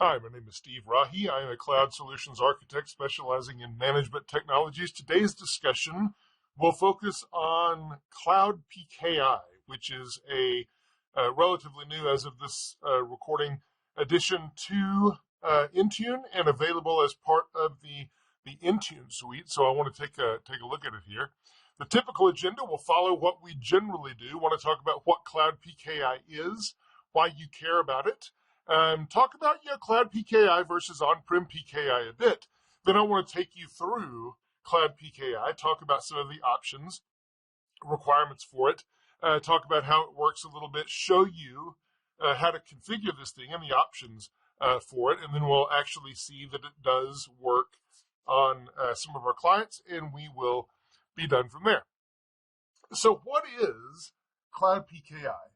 Hi, my name is Steve Rahi. I am a cloud solutions architect specializing in management technologies. Today's discussion will focus on Cloud PKI, which is a relatively new, as of this recording, addition to Intune and available as part of the Intune Suite. So I want to take a look at it here. The typical agenda will follow what we generally do. Want to talk about what Cloud PKI is, why you care about it. Talk about Cloud PKI versus on-prem PKI a bit. Then I want to take you through Cloud PKI, talk about some of the options, requirements for it, talk about how it works a little bit, show you how to configure this thing and the options for it, and then we'll actually see that it does work on some of our clients, and we will be done from there. So what is Cloud PKI?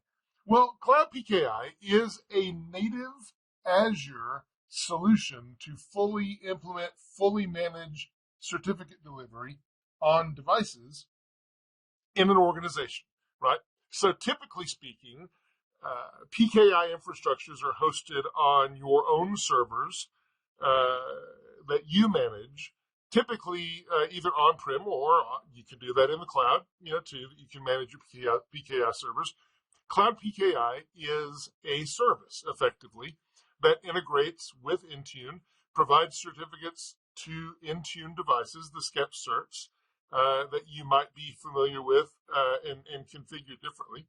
Well, Cloud PKI is a native Azure solution to fully implement, fully manage certificate delivery on devices in an organization, right? So typically speaking, PKI infrastructures are hosted on your own servers that you manage, typically either on-prem or you can do that in the cloud, too. You can manage your PKI servers. Cloud PKI is a service, effectively, that integrates with Intune, provides certificates to Intune devices, the SCEP certs, that you might be familiar with and configure differently,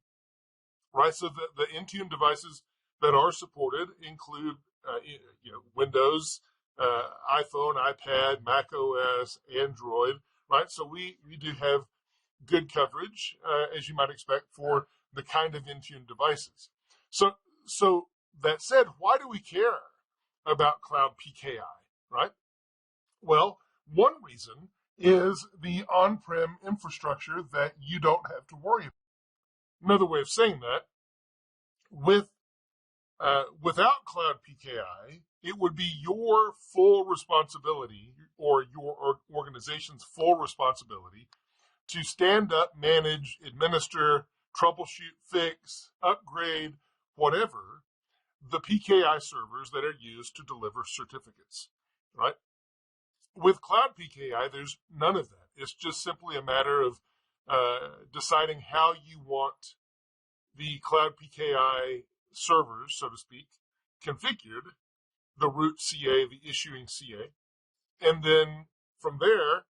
right? So the Intune devices that are supported include, Windows, iPhone, iPad, Mac OS, Android, right? So we do have good coverage, as you might expect, for the kind of Intune devices. So that said, why do we care about Cloud PKI, right? Well, one reason is the on-prem infrastructure that you don't have to worry about. Another way of saying that, without Cloud PKI, it would be your full responsibility or your organization's full responsibility to stand up, manage, administer, troubleshoot, fix, upgrade, whatever, the PKI servers that are used to deliver certificates, right? With Cloud PKI, there's none of that. It's just simply a matter of deciding how you want the Cloud PKI servers, so to speak, configured, the root CA, the issuing CA, and then from there,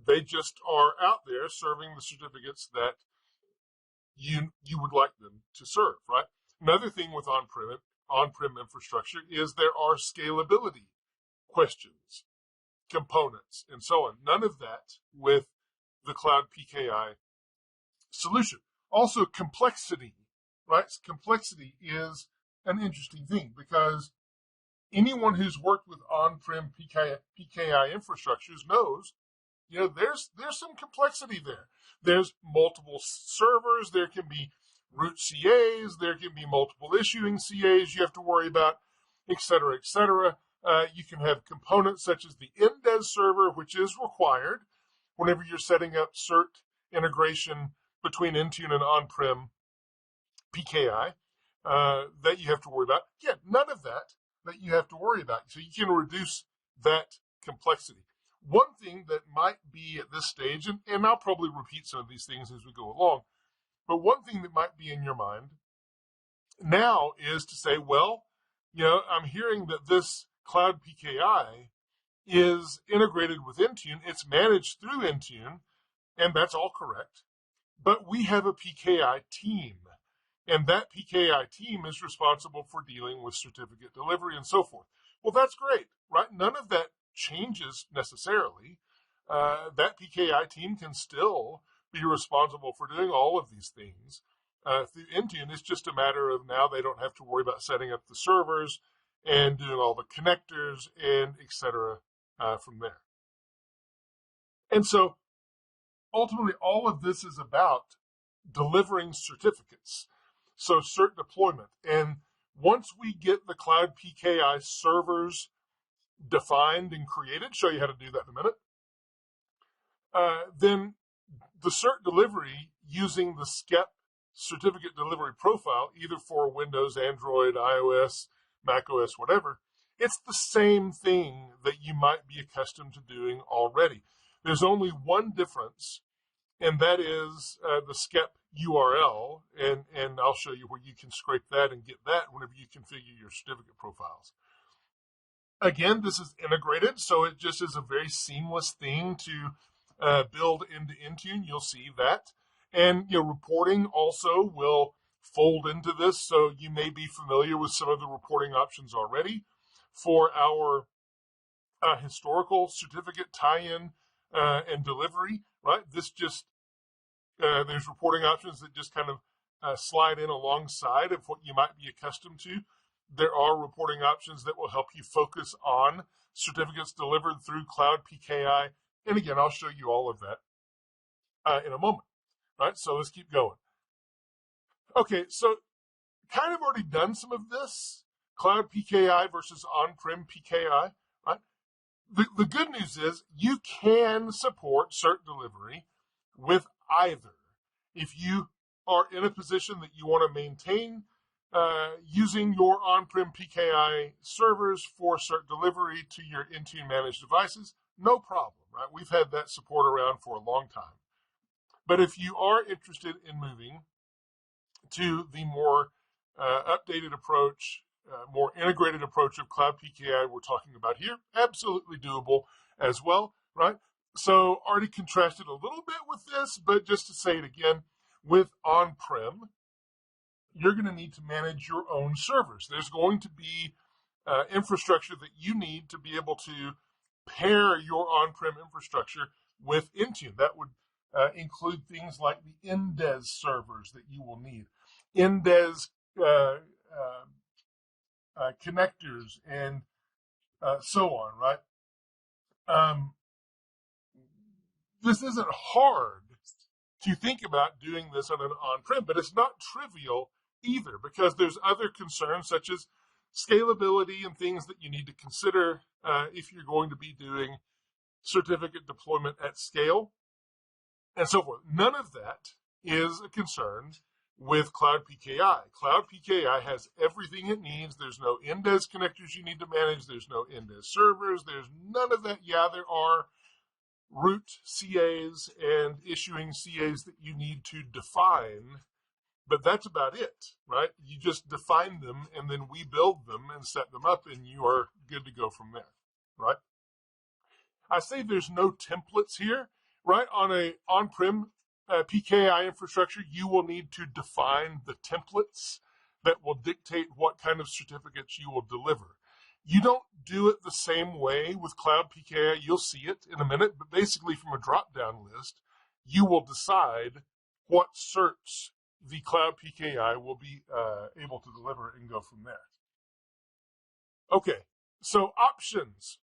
they just are out there serving the certificates that you would like them to serve, right? Another thing with on-prem infrastructure is there are scalability questions, components, and so on. None of that with the Cloud PKI solution. Also, complexity, right? Complexity is an interesting thing because anyone who's worked with on-prem PKI infrastructures knows there's some complexity there. There's multiple servers. There can be root CAs. There can be multiple issuing CAs you have to worry about, et cetera, et cetera. You can have components such as the Indes server, which is required whenever you're setting up cert integration between Intune and on-prem PKI that you have to worry about. Again, none of that you have to worry about. So you can reduce that complexity. One thing that might be at this stage, and I'll probably repeat some of these things as we go along, but one thing that might be in your mind now is to say, well, I'm hearing that this Cloud PKI is integrated with Intune. It's managed through Intune, and that's all correct. But we have a PKI team, and that PKI team is responsible for dealing with certificate delivery and so forth. Well, that's great, right? None of that changes necessarily. That PKI team can still be responsible for doing all of these things through Intune. It's just a matter of now they don't have to worry about setting up the servers and doing all the connectors and et cetera from there. And so ultimately all of this is about delivering certificates. So cert deployment. And once we get the Cloud PKI servers defined and created, show you how to do that in a minute, then the cert delivery using the SCEP certificate delivery profile, either for Windows, Android, iOS, Mac OS, whatever, It's the same thing that you might be accustomed to doing already. There's only one difference, and that is the SCEP URL, and I'll show you where you can scrape that and get that whenever you configure your certificate profiles. Again, this is integrated, so it just is a very seamless thing to build into Intune. You'll see that. And reporting also will fold into this, so you may be familiar with some of the reporting options already. For our historical certificate tie-in and delivery, right? This just, there's reporting options that just kind of slide in alongside of what you might be accustomed to. There are reporting options that will help you focus on certificates delivered through Cloud PKI. And again, I'll show you all of that in a moment, right? So let's keep going. Okay, so kind of already done some of this, Cloud PKI versus on-prem PKI, right? The good news is you can support cert delivery with either. If you are in a position that you want to maintain using your on-prem PKI servers for cert delivery to your Intune managed devices, no problem, right? We've had that support around for a long time. But if you are interested in moving to the more updated approach, more integrated approach of Cloud PKI we're talking about here, absolutely doable as well, right? So already contrasted a little bit with this, but just to say it again, with on-prem, you're going to need to manage your own servers. There's going to be infrastructure that you need to be able to pair your on-prem infrastructure with Intune. That would include things like the Indes servers that you will need, Indes connectors, and so on, right? This isn't hard to think about doing this on an on-prem, but it's not trivial either, because there's other concerns such as scalability and things that you need to consider if you're going to be doing certificate deployment at scale and so forth. None of that is a concern with Cloud PKI. Cloud PKI has everything it needs. There's no Indes connectors you need to manage. There's no Indes servers. There's none of that. Yeah, there are root CAs and issuing CAs that you need to define, but that's about it, right? You just define them, and then we build them and set them up, and you are good to go from there, right? I say there's no templates here, right? On a on-prem PKI infrastructure, you will need to define the templates that will dictate what kind of certificates you will deliver. You don't do it the same way with Cloud PKI. You'll see it in a minute, but basically from a drop-down list, you will decide what certs the Cloud PKI will be able to deliver and go from there. Okay, so options.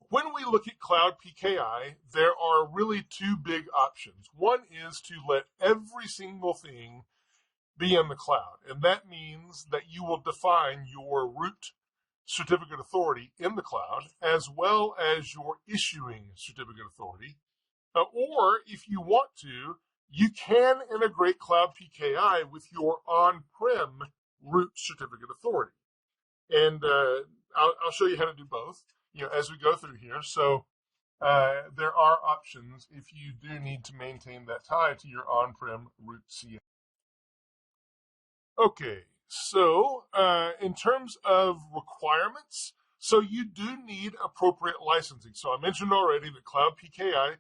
When we look at Cloud PKI, there are really two big options. One is to let every single thing be in the cloud, and that means that you will define your root certificate authority in the cloud, as well as your issuing certificate authority. Or if you want to, you can integrate Cloud PKI with your on-prem root certificate authority. And I'll show you how to do both, as we go through here. So there are options if you do need to maintain that tie to your on-prem root CA. Okay, so in terms of requirements, so you do need appropriate licensing. So I mentioned already that Cloud PKI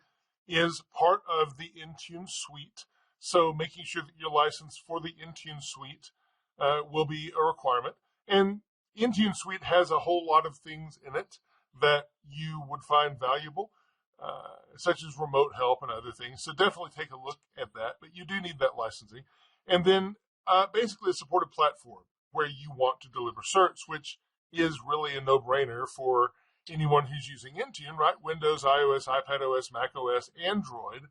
is part of the Intune Suite. So making sure that you're licensed for the Intune Suite will be a requirement. And Intune Suite has a whole lot of things in it that you would find valuable, such as remote help and other things. So definitely take a look at that, but you do need that licensing. And then basically a supported platform where you want to deliver certs, which is really a no-brainer for anyone who's using Intune, right? Windows, iOS, iPadOS, macOS, Android.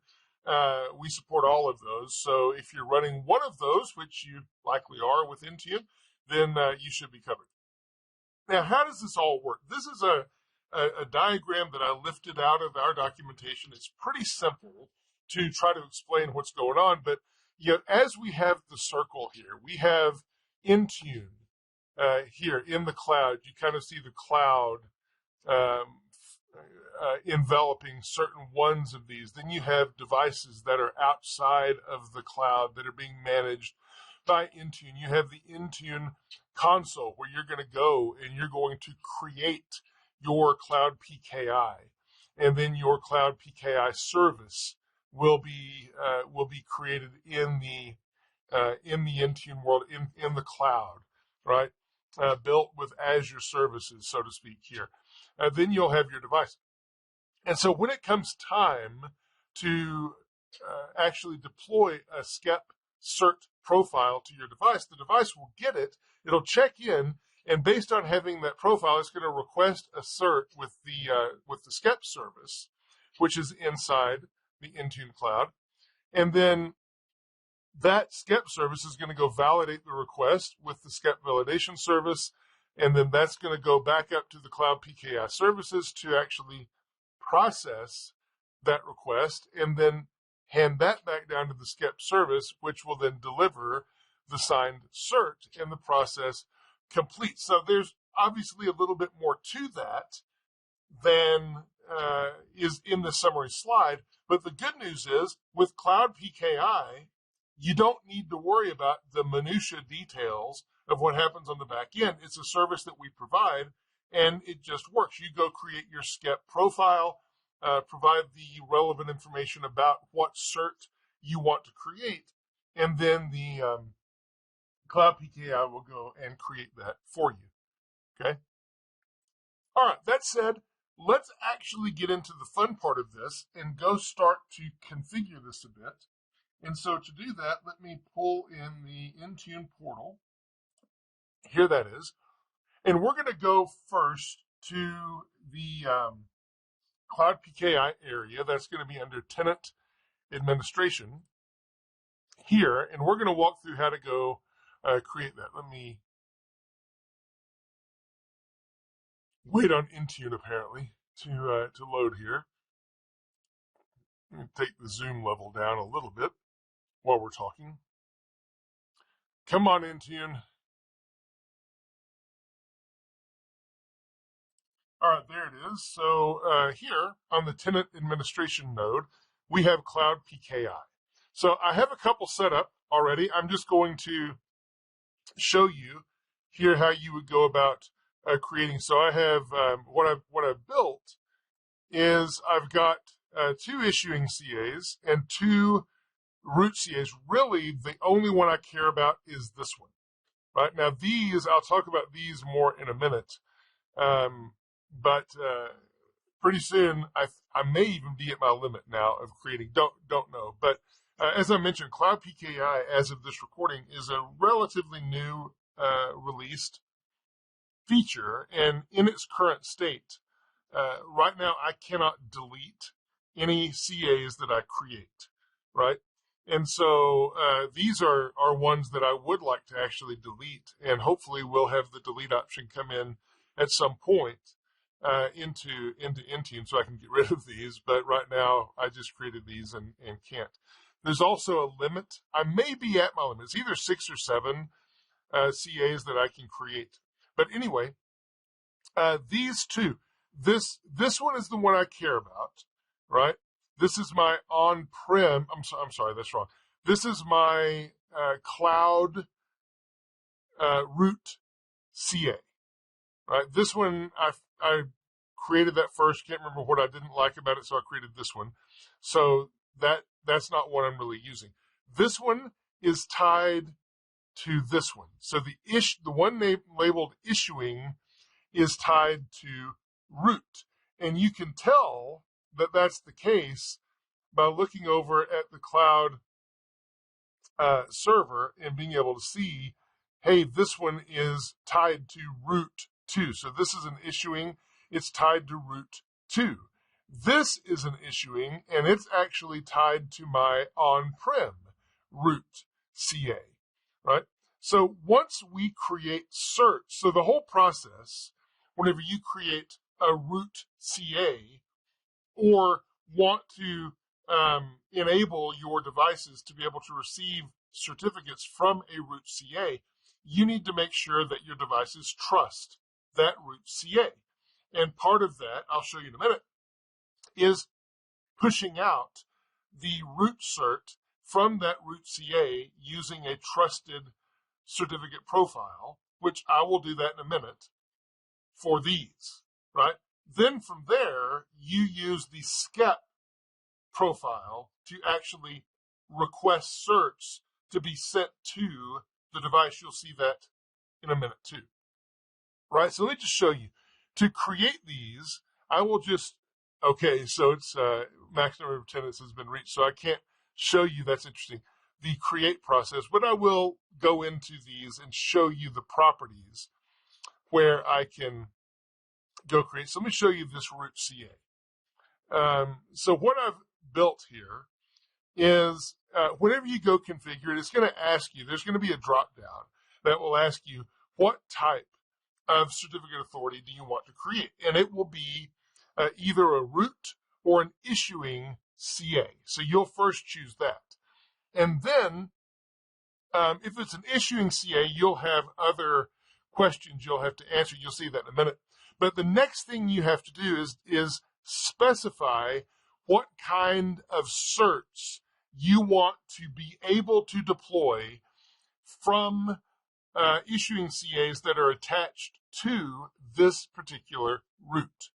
We support all of those. So if you're running one of those, which you likely are with Intune, then you should be covered. Now, how does this all work? This is a diagram that I lifted out of our documentation. It's pretty simple to try to explain what's going on, but as we have the circle here, we have Intune, here in the cloud, you kind of see the cloud enveloping certain ones of these. Then you have devices that are outside of the cloud that are being managed by Intune. You have the Intune console where you're going to go and you're going to create your Cloud PKI, and then your Cloud PKI service will be created in the Intune world, in the cloud, right? Built with Azure services, so to speak. Here, then you'll have your device. And so when it comes time to actually deploy a SCEP cert profile to your device, the device will get it, it'll check in, and based on having that profile, it's going to request a cert with the SCEP service, which is inside the Intune cloud. And then that SCEP service is going to go validate the request with the SCEP validation service, and then that's going to go back up to the Cloud PKI services to actually process that request, and then hand that back down to the SCEP service, which will then deliver the signed cert, and the process complete. So there's obviously a little bit more to that than is in the summary slide. But the good news is with Cloud PKI, you don't need to worry about the minutia details of what happens on the back end. It's a service that we provide, and it just works. You go create your SCEP profile, provide the relevant information about what cert you want to create, and then the Cloud PKI will go and create that for you. Okay? All right, that said, let's actually get into the fun part of this and go start to configure this a bit. And so to do that, let me pull in the Intune portal. Here that is. And we're going to go first to the Cloud PKI area. That's going to be under Tenant Administration here. And we're going to walk through how to go create that. Let me wait on Intune, apparently, to load here. Let me take the zoom level down a little bit while we're talking. Come on, Intune. All right, there it is. So here on the tenant administration node, we have Cloud PKI. So I have a couple set up already. I'm just going to show you here how you would go about creating. So I have what I've built is I've got 2 issuing CAs and 2 root CAs. Really, the only one I care about is this one. Right now, these I'll talk about these more in a minute. But pretty soon, I may even be at my limit now of creating. Don't know. But as I mentioned, Cloud PKI, as of this recording, is a relatively new released feature, and in its current state, right now I cannot delete any CAs that I create. Right. And so these are ones that I would like to actually delete, and hopefully we'll have the delete option come in at some point into Intune so I can get rid of these. But right now I just created these and can't. There's also a limit. I may be at my limit. It's either 6 or 7 CAs that I can create. But anyway, these 2. This one is the one I care about, right? This is my on-prem. I'm sorry, that's wrong. This is my cloud root CA, right? This one I created that first. Can't remember what I didn't like about it, so I created this one. So that's not what I'm really using. This one is tied to this one. So the one labeled issuing is tied to root, and you can tell that that's the case by looking over at the cloud server and being able to see, hey, this one is tied to root 2. So this is an issuing, it's tied to root 2. This is an issuing, and it's actually tied to my on-prem root CA, right? So once we create cert, so the whole process, whenever you create a root CA, or want to enable your devices to be able to receive certificates from a root CA, you need to make sure that your devices trust that root CA. And part of that, I'll show you in a minute, is pushing out the root cert from that root CA using a trusted certificate profile, which I will do that in a minute for these, right? Then from there, you use the SCEP profile to actually request certs to be sent to the device. You'll see that in a minute too, right? So let me just show you. To create these, I will just, okay, so it's max number of attendance has been reached, so I can't show you, that's interesting, the create process, but I will go into these and show you the properties where I can go create. So let me show you this root CA. So what I've built here is whenever you go configure it, it's going to ask you, there's going to be a drop down that will ask you what type of certificate authority do you want to create, and it will be either a root or an issuing CA. So you'll first choose that, and then if it's an issuing CA, you'll have other questions you'll have to answer. You'll see that in a minute. But the next thing you have to do is specify what kind of certs you want to be able to deploy from issuing CAs that are attached to this particular root,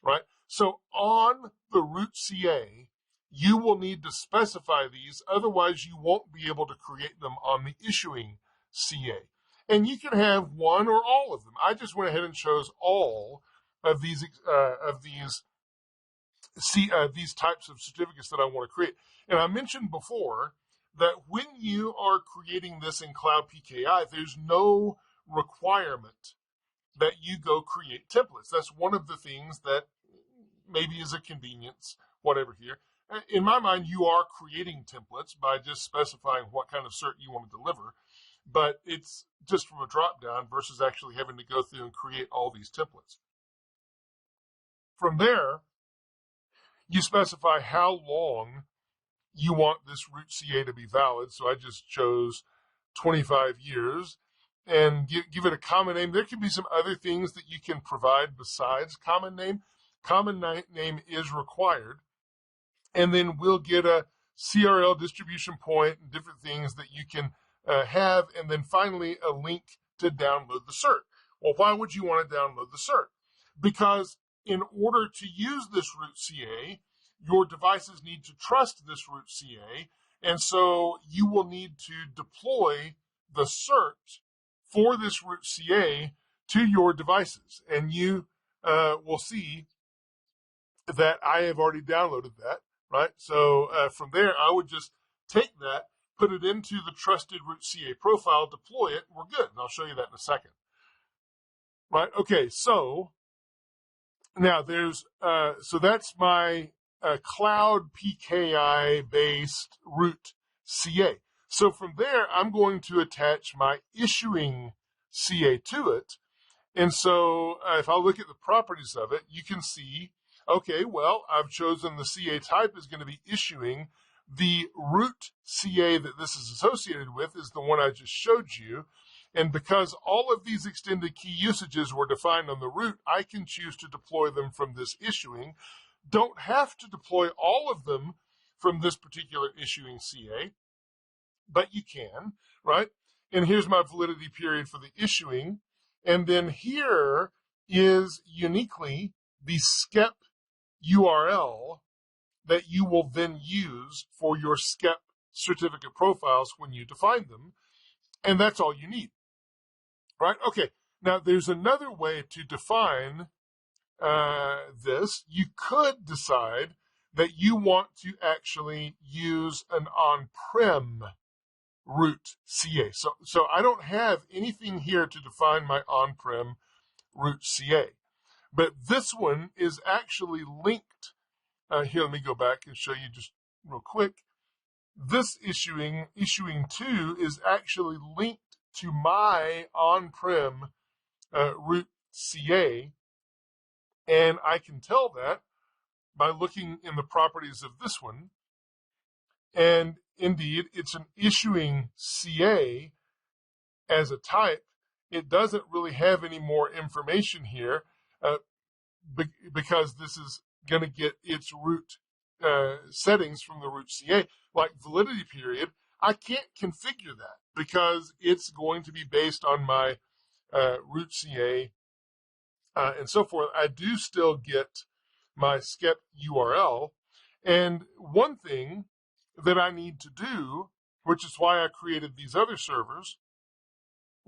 right? So on the root CA, you will need to specify these, otherwise you won't be able to create them on the issuing CA. And you can have one or all of them. I just went ahead and chose all of these these types of certificates that I want to create. And I mentioned before that when you are creating this in Cloud PKI, there's no requirement that you go create templates. That's one of the things that maybe is a convenience, whatever here. In my mind, you are creating templates by just specifying what kind of cert you want to deliver, but it's just from a drop down versus actually having to go through and create all these templates. From there, you specify how long you want this root CA to be valid. So I just chose 25 years and give it a common name. There can be some other things that you can provide besides common name. Common name is required. And then we'll get a CRL distribution point and different things that you can have. And then finally, a link to download the cert. Well, why would you want to download the cert? Because in order to use this root CA, your devices need to trust this root CA, and so you will need to deploy the cert for this root CA to your devices. And you will see that I have already downloaded that, right? So from there, I would just take that, put it into the trusted root CA profile, deploy it, and we're good. And I'll show you that in a second. Right, okay, so now there's, so that's my Cloud PKI based root CA. So from there, I'm going to attach my issuing CA to it. And so if I look at the properties of it, you can see, okay, well, I've chosen the CA type is going to be issuing. The root CA that this is associated with is the one I just showed you. And because all of these extended key usages were defined on the root, I can choose to deploy them from this issuing. Don't have to deploy all of them from this particular issuing CA, but you can, right? And here's my validity period for the issuing. And then here is uniquely the SCEP URL that you will then use for your SCEP certificate profiles when you define them. And that's all you need, right? Okay, now there's another way to define this. You could decide that you want to actually use an on-prem root CA. So I don't have anything here to define my on-prem root CA. But this one is actually linked. Here, let me go back and show you just real quick. This issuing 2 is actually linked to my on-prem root CA. And I can tell that by looking in the properties of this one. And indeed, it's an issuing CA. as a type, it doesn't really have any more information here because this is going to get its root settings from the root CA. Like validity period, I can't configure that because it's going to be based on my root CA and so forth. I do still get my SCEP URL. And one thing that I need to do, which is why I created these other servers,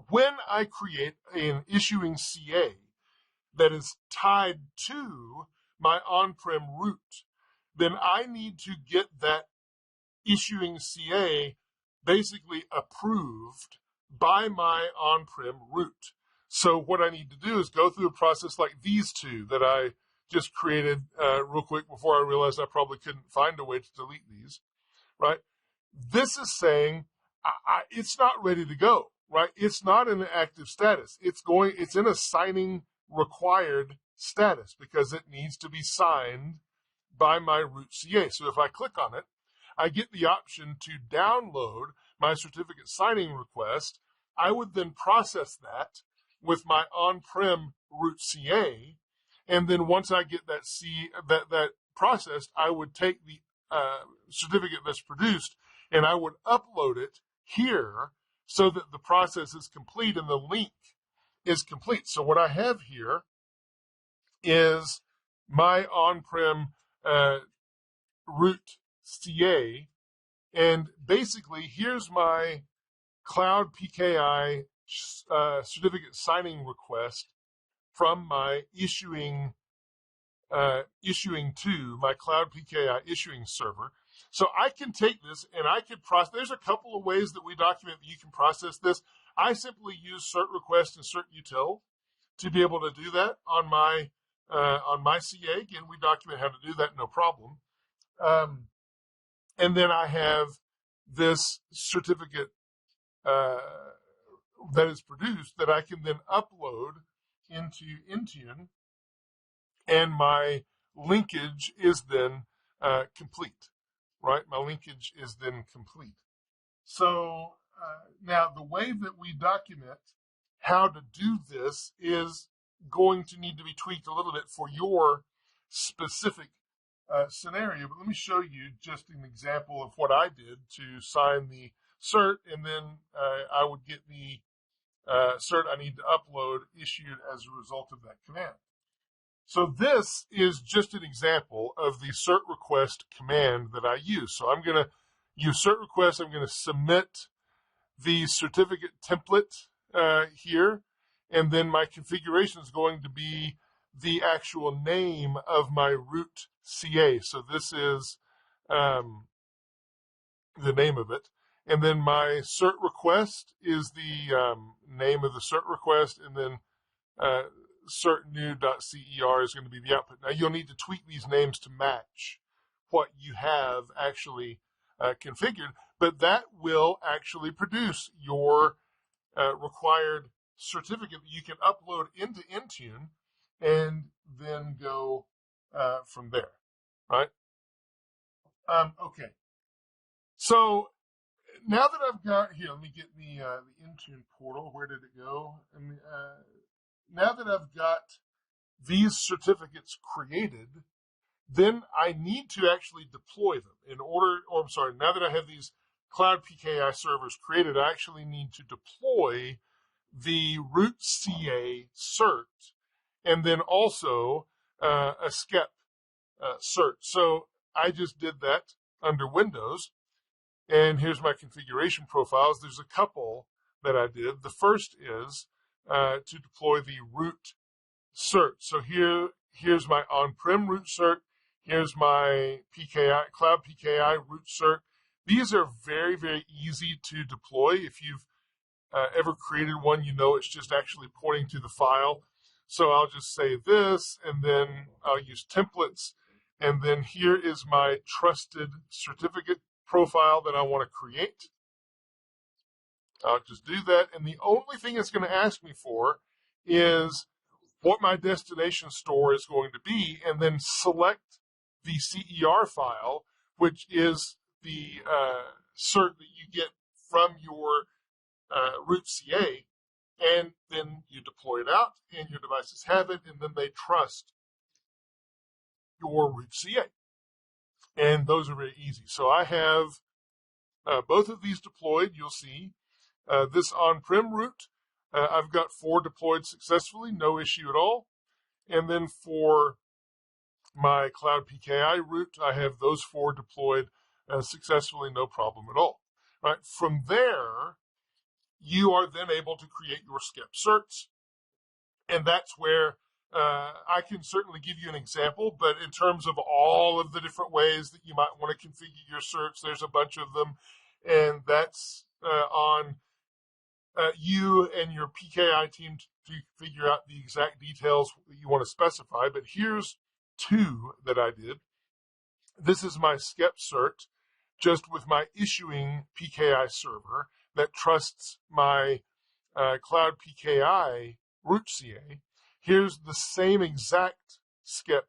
when I create an issuing CA that is tied to my on-prem root, then I need to get that issuing CA basically approved by my on-prem root. So what I need to do is go through a process like these two that I just created real quick before I realized I probably couldn't find a way to delete these, right? This is saying it's not ready to go, right? It's not in an active status. It's in a signing required status because it needs to be signed by my root CA. So if I click on it, I get the option to download my certificate signing request. I would then process that with my on-prem root CA, and then once I get that processed, I would take the certificate that's produced and I would upload it here so that the process is complete and the link is complete. So what I have here is my on-prem root CA, and basically here's my Cloud PKI certificate signing request from my issuing to my Cloud PKI issuing server. So I can take this and I can process. There's a couple of ways that we document that you can process this. I simply use cert request and cert util to be able to do that on my CA. Again, we document how to do that, no problem. And then I have this certificate that is produced that I can then upload into Intune, and my linkage is then complete, right? My linkage is then complete. So now the way that we document how to do this is going to need to be tweaked a little bit for your specific scenario, but let me show you just an example of what I did to sign the cert, and then I would get the cert I need to upload issued as a result of that command. So this is just an example of the cert request command that I use. So I'm going to use cert request. I'm going to submit the certificate template here, and then my configuration is going to be the actual name of my root CA. So this is the name of it. And then my cert request is the name of the cert request, and then certnew.cer is going to be the output. Now you'll need to tweak these names to match what you have actually configured, but that will actually produce your required certificate that you can upload into Intune and then go from there, right? Okay. So now that I've got here, let me get the Intune portal. Where did it go? Now that I've got these certificates created, then I need to actually deploy them now that I have these Cloud PKI servers created, I actually need to deploy the root CA cert and then also a SCEP cert. So I just did that under Windows, and here's my configuration profiles. There's a couple that I did. The first is to deploy the root cert. So here's my on-prem root cert. Here's my PKI, Cloud PKI root cert. These are very, very easy to deploy. If you've ever created one, you know it's just actually pointing to the file. So I'll just say this, and then I'll use templates. And then here is my trusted certificate profile that I want to create. I'll just do that. And the only thing it's going to ask me for is what my destination store is going to be, and then select the CER file, which is the cert that you get from your root CA, and then you deploy it out, and your devices have it, and then they trust your root CA. And those are very easy. So I have both of these deployed. You'll see this on-prem root. I've got 4 deployed successfully, no issue at all. And then for my Cloud PKI root, I have those 4 deployed successfully, no problem at all. Right. From there, you are then able to create your SCEP certs, and that's where I can certainly give you an example, but in terms of all of the different ways that you might want to configure your certs, there's a bunch of them, and that's on you and your PKI team to figure out the exact details that you want to specify. But here's 2 that I did. This is my SCEP cert, just with my issuing PKI server that trusts my Cloud PKI root CA. Here's the same exact SCEP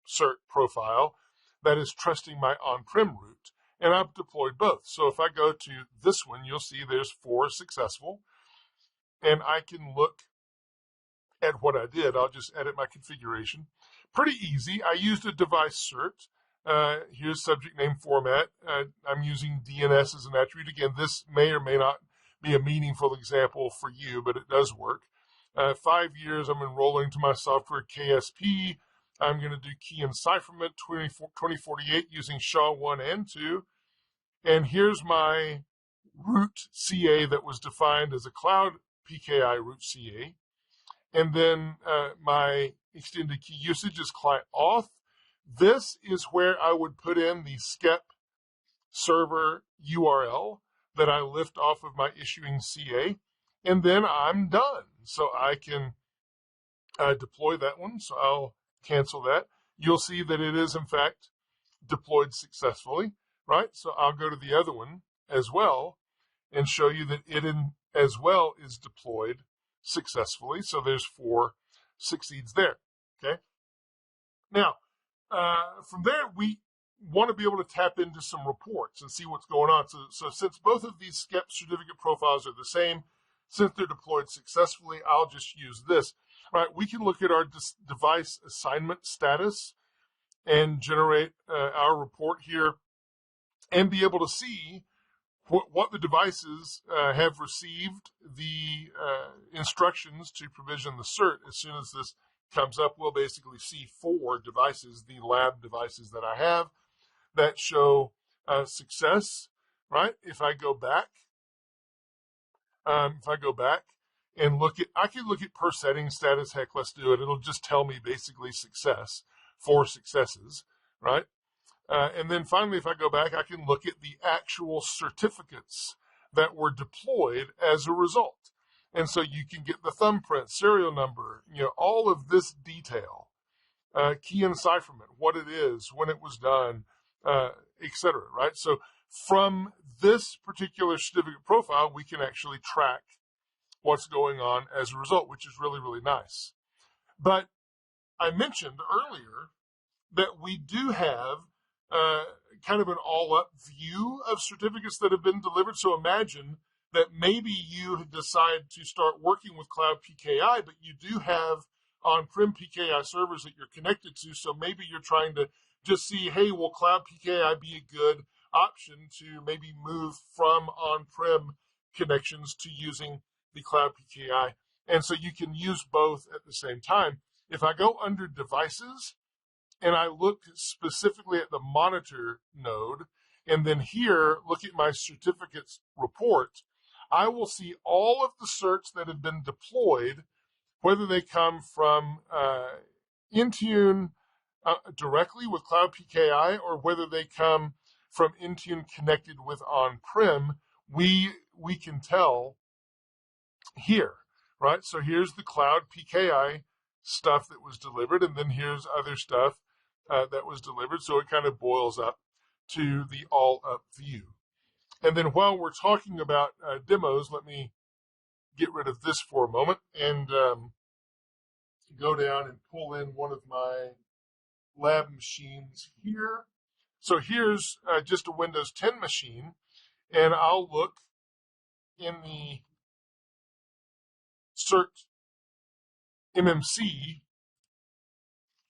cert profile that is trusting my on-prem root, and I've deployed both. So if I go to this one, you'll see there's 4 successful, and I can look at what I did. I'll just edit my configuration. Pretty easy. I used a device cert. Here's subject name format. I'm using DNS as an attribute. Again, this may or may not be a meaningful example for you, but it does work. 5 years, I'm enrolling to my software KSP. I'm going to do key encipherment 2048 using SHA-1 and 2. And here's my root CA that was defined as a Cloud PKI root CA. And then my extended key usage is client auth. This is where I would put in the SCEP server URL that I lift off of my issuing CA, and then I'm done. So I can deploy that one. So I'll cancel that. You'll see that it is, in fact, deployed successfully, right? So I'll go to the other one as well and show you that it as well is deployed successfully. So there's 4 succeeds there, okay? Now, from there, we want to be able to tap into some reports and see what's going on. So since both of these SCEP certificate profiles are the same, since they're deployed successfully, I'll just use this. Right, we can look at our device assignment status and generate our report here and be able to see what the devices have received the instructions to provision the cert. As soon as this comes up, we'll basically see 4 devices, the lab devices that I have, that show success, right? If I go back and look at, I can look at per setting status. Heck, let's do it. It'll just tell me basically success, 4 successes, right? And then finally, if I go back, I can look at the actual certificates that were deployed as a result. And so you can get the thumbprint, serial number, all of this detail, key encipherment, what it is, when it was done, etc. Right? So from this particular certificate profile, we can actually track what's going on as a result, which is really, really nice. But I mentioned earlier that we do have kind of an all-up view of certificates that have been delivered. So imagine that maybe you decide to start working with Cloud PKI, but you do have on-prem PKI servers that you're connected to. So maybe you're trying to just see, hey, will Cloud PKI be a good option to maybe move from on-prem connections to using the Cloud PKI? And so you can use both at the same time. If I go under devices and I look specifically at the monitor node, and then here look at my certificates report, I will see all of the certs that have been deployed, whether they come from Intune directly with Cloud PKI or whether they come from Intune connected with on-prem. We can tell here, right? So here's the Cloud PKI stuff that was delivered, and then here's other stuff that was delivered. So it kind of boils up to the all-up view. And then while we're talking about demos, let me get rid of this for a moment and go down and pull in one of my lab machines here. So here's just a Windows 10 machine, and I'll look in the cert MMC,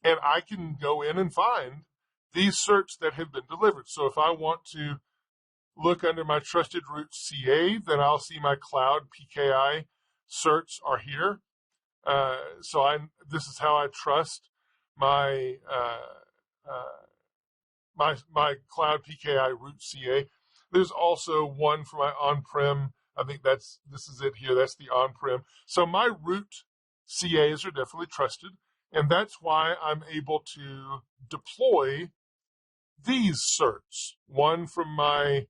and I can go in and find these certs that have been delivered. So if I want to look under my trusted root CA, then I'll see my Cloud PKI certs are here. This is how I trust my my Cloud PKI root CA. There's also one for my on-prem. I think this is it here. That's the on-prem. So my root CAs are definitely trusted, and that's why I'm able to deploy these certs. One from my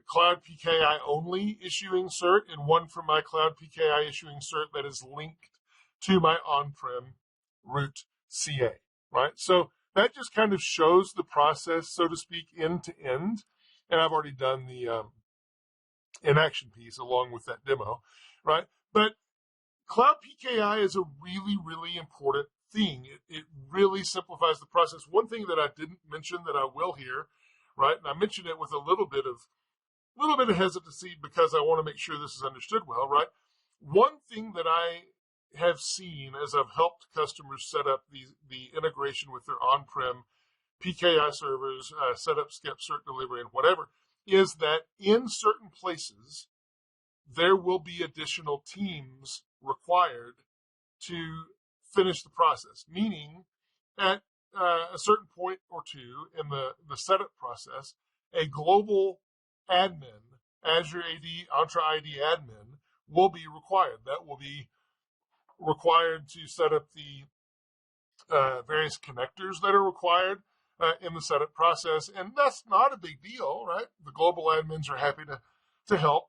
Cloud PKI only issuing cert, and one from my Cloud PKI issuing cert that is linked to my on-prem root CA, right? So that just kind of shows the process, so to speak, end to end. And I've already done the in-action piece along with that demo, right? But Cloud PKI is a really, really important thing. It really simplifies the process. One thing that I didn't mention that I will here, right? And I mentioned it with a little bit of hesitancy because I want to make sure this is understood well, right? One thing that I have seen as I've helped customers set up the integration with their on-prem PKI servers, set up SCEP, cert delivery, and whatever, is that in certain places, there will be additional teams required to finish the process, meaning at a certain point or two in the setup process, a global admin, Azure AD, Entra ID admin, will be required. That will be required to set up the various connectors that are required in the setup process. And that's not a big deal, right? The global admins are happy to help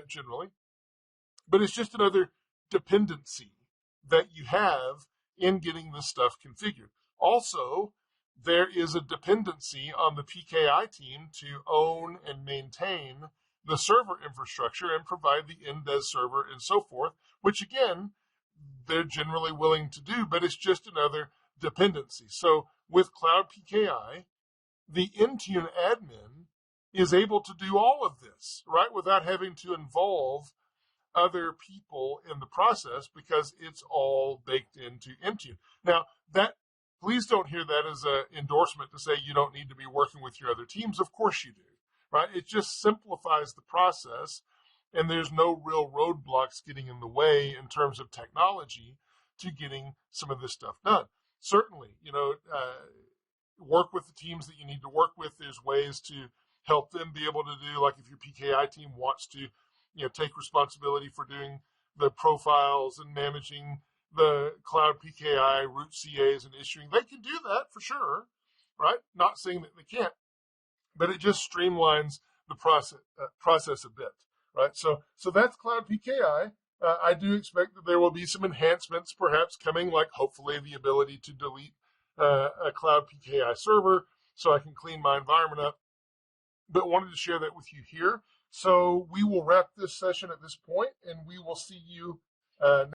generally. But it's just another dependency that you have in getting this stuff configured. Also, there is a dependency on the PKI team to own and maintain the server infrastructure and provide the Indes server and so forth, which again, they're generally willing to do, but it's just another dependency. So with Cloud PKI, the Intune admin is able to do all of this, right, without having to involve other people in the process because it's all baked into Intune. Now, please don't hear that as an endorsement to say you don't need to be working with your other teams. Of course you do, right? It just simplifies the process, and there's no real roadblocks getting in the way in terms of technology to getting some of this stuff done. Certainly, work with the teams that you need to work with. There's ways to help them be able to do, like if your PKI team wants to, take responsibility for doing the profiles and managing the Cloud PKI root CAs and issuing, they can do that for sure, right? Not saying that they can't, but it just streamlines the process a bit, right? So that's Cloud PKI. I do expect that there will be some enhancements perhaps coming, like hopefully the ability to delete a Cloud PKI server so I can clean my environment up. But wanted to share that with you here. So we will wrap this session at this point, and we will see you